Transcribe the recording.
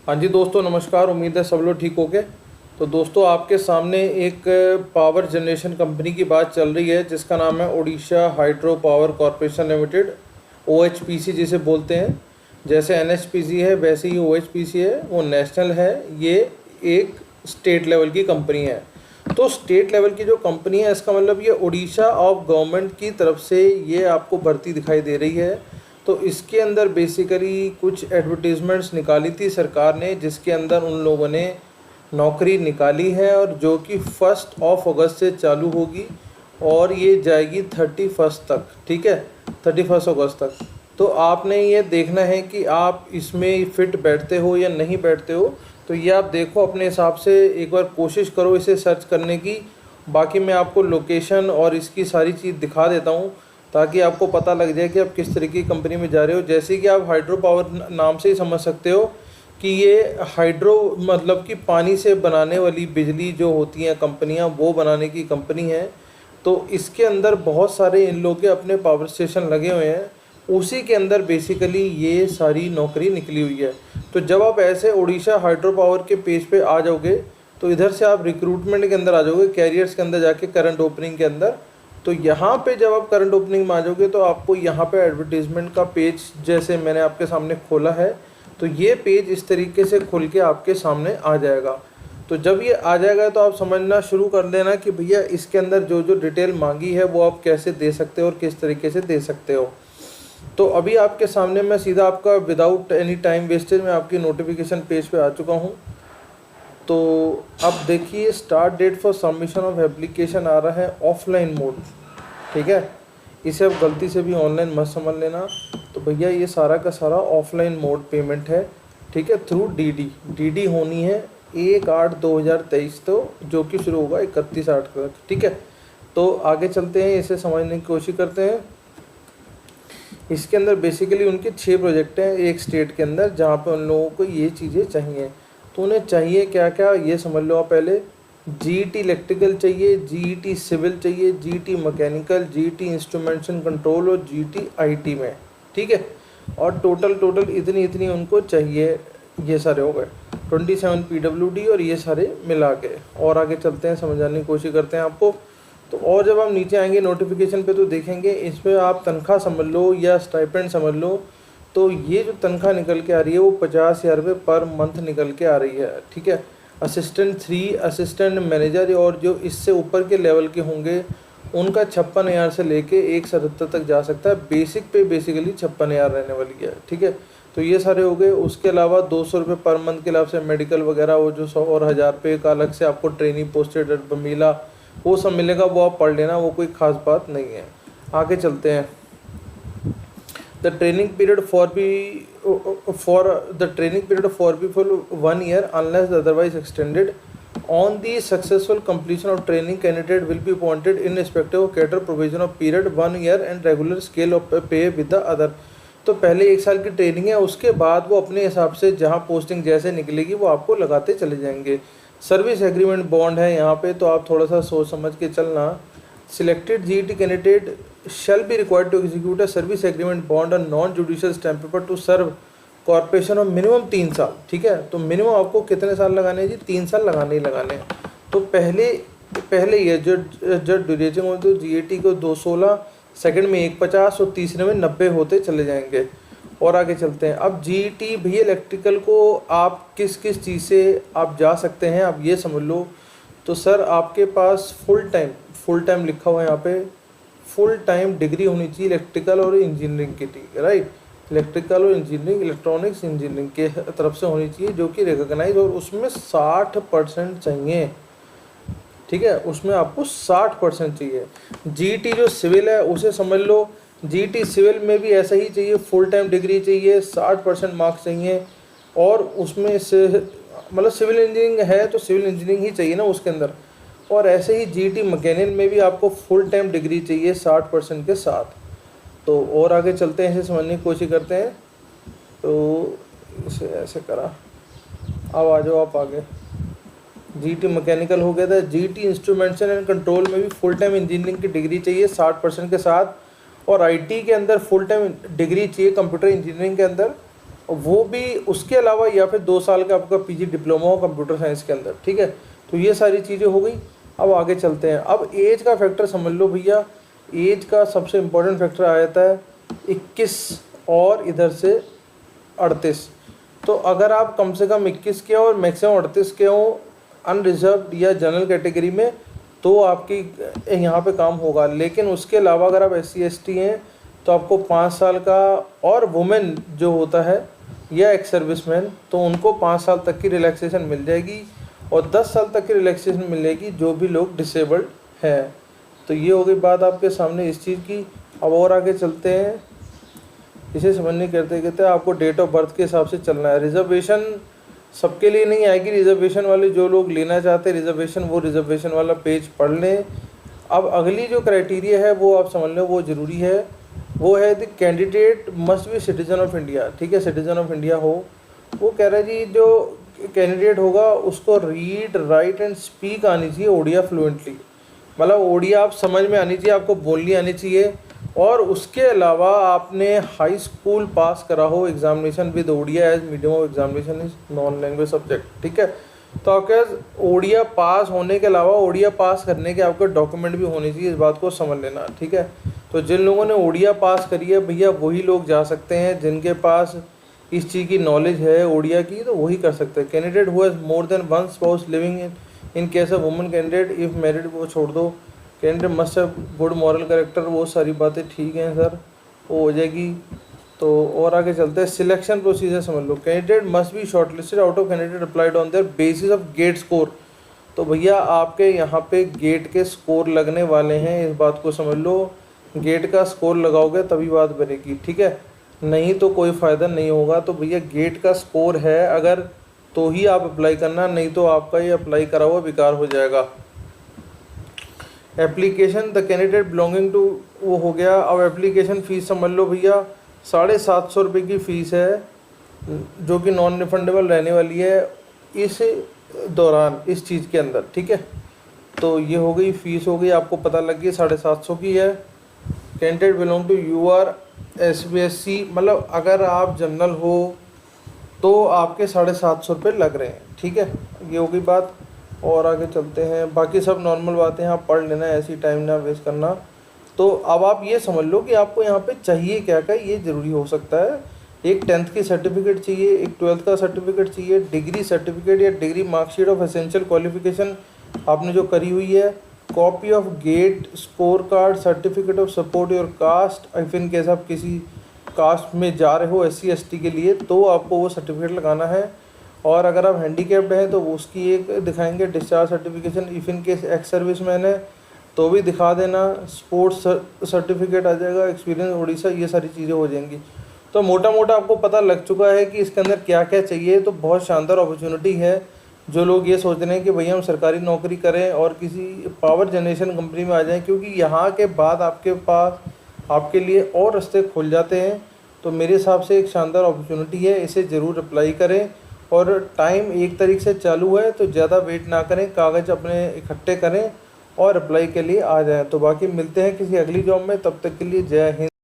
हाँ जी दोस्तों, नमस्कार। उम्मीद है सब लोग ठीक होंगे। तो दोस्तों, आपके सामने एक पावर जनरेशन कंपनी की बात चल रही है जिसका नाम है Odisha hydro power corporation limited, OHPC जिसे बोलते हैं। जैसे NHPC है वैसे ही OHPC है, वो नेशनल है। ये एक स्टेट लेवल की कंपनी है। तो स्टेट लेवल की जो कंपनी है, इसका मतलब ये उड़ीसा ऑफ गवर्नमेंट की तरफ से ये आपको भर्ती दिखाई दे रही है। तो इसके अंदर बेसिकली कुछ एडवर्टीज़मेंट्स निकाली थी सरकार ने, जिसके अंदर उन लोगों ने नौकरी निकाली है, और जो कि 1 अगस्त से चालू होगी और ये जाएगी 31 तक। ठीक है, 31 अगस्त तक। तो आपने ये देखना है कि आप इसमें फिट बैठते हो या नहीं बैठते हो। तो ये आप देखो अपने हिसाब से, एक बार कोशिश करो इसे सर्च करने की। बाकी मैं आपको लोकेशन और इसकी सारी चीज़ दिखा देता हूँ ताकि आपको पता लग जाए कि आप किस तरीके की कंपनी में जा रहे हो। जैसे कि आप हाइड्रो पावर नाम से ही समझ सकते हो कि ये हाइड्रो मतलब कि पानी से बनाने वाली बिजली जो होती हैं कंपनियां, वो बनाने की कंपनी है। तो इसके अंदर बहुत सारे इन लोगों के अपने पावर स्टेशन लगे हुए हैं, उसी के अंदर बेसिकली ये सारी नौकरी निकली हुई है। तो जब आप ऐसे उड़ीसा हाइड्रो पावर के पेज पे आ जाओगे तो इधर से आप रिक्रूटमेंट के अंदर आ जाओगे, कैरियर्स के अंदर जाके करंट ओपनिंग के अंदर। तो यहाँ पे जब आप करंट ओपनिंग में आ जाओगे तो आपको यहाँ पे एडवर्टीज़मेंट का पेज जैसे मैंने आपके सामने खोला है, तो ये पेज इस तरीके से खुल के आपके सामने आ जाएगा। तो जब ये आ जाएगा तो आप समझना शुरू कर देना कि भैया इसके अंदर जो जो डिटेल मांगी है वो आप कैसे दे सकते हो और किस तरीके से दे सकते हो। तो अभी आपके सामने मैं सीधा आपका विदाउट एनी टाइम वेस्टेज में आपकी नोटिफिकेशन पेज पे आ चुका हूँ। तो अब देखिए, start date for submission of application आ रहा है ऑफलाइन मोड। ठीक है, इसे अब गलती से भी ऑनलाइन मत समझ लेना। तो भैया ये सारा का सारा ऑफलाइन मोड पेमेंट है। ठीक है, थ्रू डीडी होनी है 1/8/2023 तो, जो कि शुरू होगा 31/8 तक। ठीक है, तो आगे चलते हैं, इसे समझने की कोशिश करते हैं। इसके अंदर बेसिकली उनके 6 प्रोजेक्ट हैं एक स्टेट के अंदर, जहाँ पे उन लोगों को ये चीज़ें चाहिए। तो उन्हें चाहिए क्या क्या, ये समझ लो आप पहले। GET इलेक्ट्रिकल चाहिए, GET सिविल चाहिए, GET mechanical, GET instrumentation control और GET IT में। ठीक है, और टोटल इतनी उनको चाहिए। ये सारे हो गए 27 PWD और ये सारे मिला के। और आगे चलते हैं, समझाने की कोशिश करते हैं आपको। तो और जब आप नीचे आएंगे नोटिफिकेशन पे तो देखेंगे इसमें आप तनख्वाह समझ लो या स्टाइपेंड समझ लो। तो ये जो तनख्वाह निकल के आ रही है वो 50,000 रुपये पर मंथ निकल के आ रही है। ठीक है, असिस्टेंट 3, असिस्टेंट मैनेजर और जो इससे ऊपर के लेवल के होंगे उनका 56,000 से लेके 177 तक जा सकता है। बेसिक पे बेसिकली 56,000 रहने वाली है। ठीक है, तो ये सारे हो गए। उसके अलावा 200 रुपये पर मंथ के हिसाब से मेडिकल वगैरह वो जो 100 और 1000 रुपये का अलग से आपको ट्रेनिंग पोस्टेड मिला, वो सब मिलेगा, वो आप पढ़ लेना, वो कोई ख़ास बात नहीं है। आगे चलते हैं। The training period for for 1 year unless otherwise extended. On the successful completion of training, candidate will be appointed in respective of cater provision of period 1 year and regular scale of pay with the other. तो पहले 1 साल की training है, उसके बाद वो अपने हिसाब से जहाँ पोस्टिंग जैसे निकलेगी वो आपको लगाते चले जाएंगे। सर्विस एग्रीमेंट बॉन्ड है यहाँ पे, तो आप थोड़ा सा सोच समझ के चलना। Selected GET candidate shall be required to execute a service agreement bond on non-judicial stamp paper to serve corporation of minimum 3 साल। ठीक है, तो मिनिमम आपको कितने साल लगाने हैं जी? 3 साल लगाने ही लगाने हैं। तो पहले ये जो ड्यूरेशन होती है GET को 216, सेकंड में 150 और तीसरे में 90 होते चले जाएंगे। और आगे चलते हैं। अब GET भैया इलेक्ट्रिकल को आप किस किस चीज़ से आप जा सकते हैं, आप ये समझ लो। तो सर आपके पास फुल टाइम लिखा हुआ है यहाँ पे, फुल टाइम डिग्री होनी चाहिए इलेक्ट्रिकल और इंजीनियरिंग की। ठीक है, राइट, इलेक्ट्रिकल और इंजीनियरिंग, इलेक्ट्रॉनिक्स इंजीनियरिंग के तरफ से होनी चाहिए, जो कि रिकॉग्नाइज, और उसमें 60% चाहिए। ठीक है, उसमें आपको 60% चाहिए। GET जो सिविल है उसे समझ लो, GET सिविल में भी ऐसा ही चाहिए, फुल टाइम डिग्री चाहिए, 60% मार्क्स चाहिए। और उसमें से मतलब सिविल इंजीनियरिंग है तो सिविल इंजीनियरिंग ही चाहिए ना उसके अंदर। और ऐसे ही GET मैकेनिकल में भी आपको फुल टाइम डिग्री चाहिए 60% के साथ। तो और आगे चलते हैं, इसे समझने की कोशिश करते हैं। तो इसे ऐसे करा, अब आ जाओ आप आगे। GET मैकेनिकल हो गया था। GET इंस्ट्रूमेंटेशन एंड कंट्रोल में भी फुल टाइम इंजीनियरिंग की डिग्री चाहिए 60% के साथ। और IT के अंदर फुल टाइम डिग्री चाहिए कंप्यूटर इंजीनियरिंग के अंदर वो भी उसके अलावा, या फिर 2 साल का आपका पीजी डिप्लोमा हो कंप्यूटर साइंस के अंदर, ठीक है। तो ये सारी चीज़ें हो गई। अब आगे चलते हैं। अब एज का फैक्टर समझ लो भैया, एज का सबसे इम्पोर्टेंट फैक्टर आ जाता है 21 और इधर से 38। तो अगर आप कम से कम 21 के और मैक्सिमम 38 के हो अनरिजर्व्ड या जनरल कैटेगरी में, तो आपकी यहाँ पे काम होगा। लेकिन उसके अलावा अगर आप SC ST हैं तो आपको 5 साल का, और वुमेन जो होता है या एक्स सर्विसमैन, तो उनको 5 साल तक की रिलैक्सेशन मिल जाएगी और 10 साल तक की रिलैक्सेशन मिलेगी जो भी लोग डिसेबल्ड हैं। तो ये हो गई बात आपके सामने इस चीज़ की। अब और आगे चलते हैं। इसे समझने करते करते आपको डेट ऑफ बर्थ के हिसाब से चलना है। रिजर्वेशन सबके लिए नहीं आएगी। रिजर्वेशन वाले जो लोग लेना चाहते हैं रिजर्वेशन, वो रिजर्वेशन वाला पेज पढ़ लें। अब अगली जो क्राइटेरिया है वो आप समझ लो, वो ज़रूरी है। वो है the candidate must B citizen of India, ठीक है, सिटीजन ऑफ इंडिया हो। वो कह रहा है जी जो कैंडिडेट होगा उसको रीड राइट एंड स्पीक आनी चाहिए ओडिया फ्लुएंटली, मतलब ओडिया आप समझ में आनी चाहिए, आपको बोलनी आनी चाहिए। और उसके अलावा आपने हाई स्कूल पास करा हो examination with Odia as medium of examination is non language subject, ठीक है। तो आपके ओडिया पास होने के अलावा ओडिया पास करने के आपके डॉक्यूमेंट भी होने चाहिए, इस बात को समझ लेना, ठीक है। तो जिन लोगों ने ओडिया पास करी है भैया वही लोग जा सकते हैं, जिनके पास इस चीज़ की नॉलेज है ओडिया की, तो वही कर सकते हैं। Candidate who has more than one spouse living in case of women candidate if married, वो छोड़ दो। Candidate must have good moral character, वो सारी बातें ठीक हैं सर, वो हो जाएगी। तो और आगे चलते हैं। सिलेक्शन प्रोसीजर समझ लो। Candidate must be shortlisted out of candidate applied on their basis of GATE score. तो भैया आपके यहाँ पे गेट के स्कोर लगने वाले हैं, इस बात को समझ लो। गेट का स्कोर लगाओगे तभी बात बनेगी, ठीक है, नहीं तो कोई फ़ायदा नहीं होगा। तो भैया गेट का स्कोर है अगर, तो ही आप अप्लाई करना, नहीं तो आपका ये अप्लाई करा हुआ बेकार हो जाएगा। Application the candidate belonging to, वो हो गया। अब एप्लीकेशन फ़ीस समझ लो भैया 750 रुपये की फ़ीस है, जो कि नॉन रिफंडेबल रहने वाली है इस दौरान, इस चीज़ के अंदर, ठीक है। तो ये हो गई फ़ीस, हो गई, आपको पता लग गई 750 की है। Candidate belong to UR SBSC, मतलब अगर आप जनरल हो तो आपके 750 रुपये लग रहे हैं, ठीक है, ये हो गई बात। और आगे चलते हैं। बाकी सब नॉर्मल बातें आप पढ़ लेना, ऐसी टाइम ना वेस्ट करना। तो अब आप ये समझ लो कि आपको यहाँ पे चाहिए क्या क्या, ये ज़रूरी हो सकता है। एक 10th की सर्टिफिकेट चाहिए, एक 12th का सर्टिफिकेट चाहिए, डिग्री सर्टिफिकेट या degree marksheet of essential qualification आपने जो करी हुई है, copy of GATE score card, certificate of support your caste, if in case आप किसी कास्ट में जा रहे हो SC ST के लिए, तो आपको वो सर्टिफिकेट लगाना है। और अगर आप हैंडीकैप्ड हैं तो उसकी एक दिखाएंगे discharge certification, if in case ex serviceman है तो भी दिखा देना। स्पोर्ट्स सर्टिफिकेट आ जाएगा, एक्सपीरियंस उड़ीसा, ये सारी चीज़ें हो जाएंगी। तो मोटा मोटा आपको पता लग चुका है कि इसके अंदर क्या क्या चाहिए। तो बहुत शानदार अपॉर्चुनिटी है। जो लोग ये सोच रहे हैं कि भैया हम सरकारी नौकरी करें और किसी पावर जनरेशन कंपनी में आ जाएं, क्योंकि यहाँ के बाद आपके पास आपके लिए और रास्ते खुल जाते हैं। तो मेरे हिसाब से एक शानदार अपॉर्चुनिटी है, इसे ज़रूर अप्लाई करें। और टाइम 1 तारीख से चालू है, तो ज़्यादा वेट ना करें, कागज़ अपने इकट्ठे करें और अप्लाई के लिए आ जाएं। तो बाकी मिलते हैं किसी अगली जॉब में, तब तक के लिए जय हिंद।